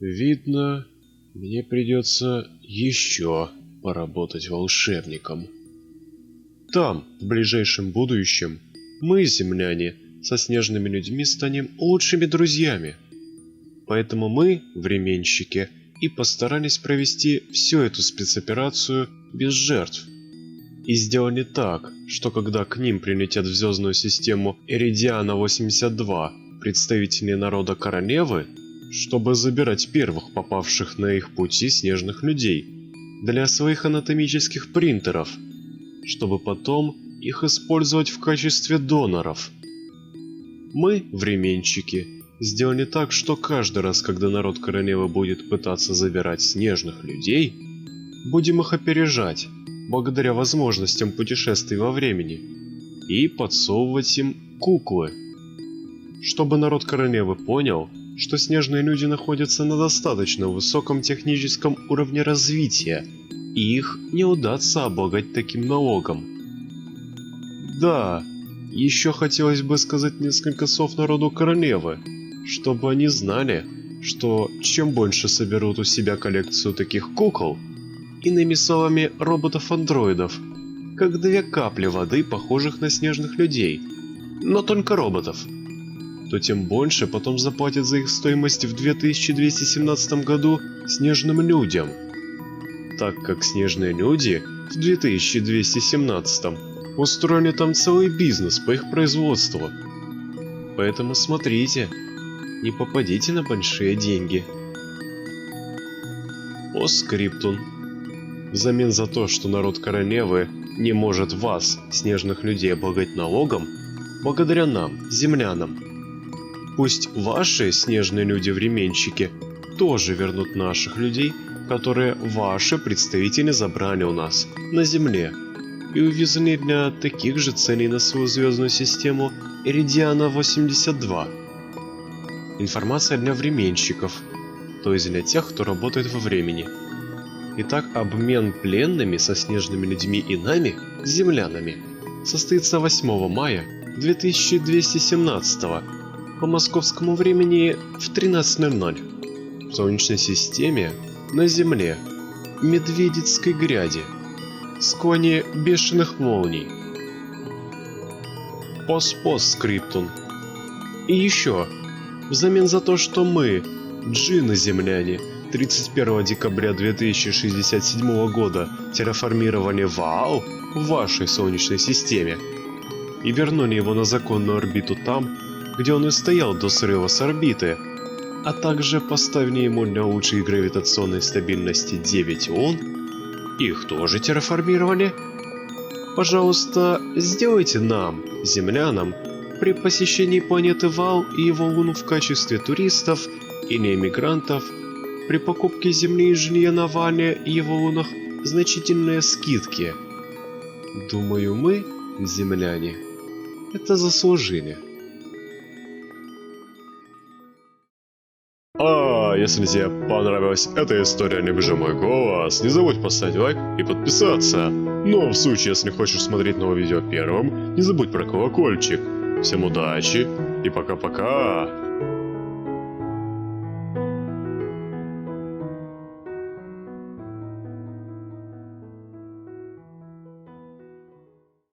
Видно, мне придется еще поработать волшебником. Там, в ближайшем будущем, мы, земляне, со снежными людьми станем лучшими друзьями. Поэтому мы, временщики, и постарались провести всю эту спецоперацию без жертв. И сделали так, что когда к ним прилетят в звездную систему Эридиана-82 представители народа королевы, чтобы забирать первых попавших на их пути снежных людей для своих анатомических принтеров, чтобы потом их использовать в качестве доноров. Мы, временщики, сделали так, что каждый раз, когда народ королевы будет пытаться забирать снежных людей, будем их опережать, благодаря возможностям путешествий во времени, и подсовывать им куклы. Чтобы народ королевы понял, что снежные люди находятся на достаточно высоком техническом уровне развития, и их не удастся облагать таким налогом. Да, еще хотелось бы сказать несколько слов народу королевы, чтобы они знали, что чем больше соберут у себя коллекцию таких кукол, иными словами роботов-андроидов, как 2 капли воды, похожих на снежных людей, но только роботов, то тем больше потом заплатят за их стоимость в 2217 году снежным людям, так как снежные люди в 2217 устроили там целый бизнес по их производству. Поэтому смотрите, не попадите на большие деньги. По скриптум. Взамен за то, что народ королевы не может вас, снежных людей, облагать налогом, благодаря нам, землянам, пусть ваши снежные люди-временщики тоже вернут наших людей, которые ваши представители забрали у нас, на Земле, и увезли для таких же целей на свою звездную систему Эридиана-82. Информация для временщиков, то есть для тех, кто работает во времени. Итак, обмен пленными со снежными людьми и нами, землянами, состоится 8 мая 2217 по московскому времени в 13:00 в Солнечной системе, на Земле, Медведицкой гряди, склоне бешеных молний. Постскриптум. И еще, взамен за то, что мы, джинны-земляне, 31 декабря 2067 года терраформировали Ваал в вашей Солнечной системе и вернули его на законную орбиту там, где он и стоял до срыва с орбиты, а также поставили ему для лучшей гравитационной стабильности 9 лун, их тоже терраформировали. Пожалуйста, сделайте нам, землянам, при посещении планеты Ваал и его лун в качестве туристов или эмигрантов, при покупке земли и жилья на Ваале и его лунах значительные скидки. Думаю, мы, земляне, это заслужили. Если тебе понравилась эта история, либо же мой голос, не забудь поставить лайк и подписаться. Ну а в случае, если хочешь смотреть новое видео первым, не забудь про колокольчик. Всем удачи и пока-пока!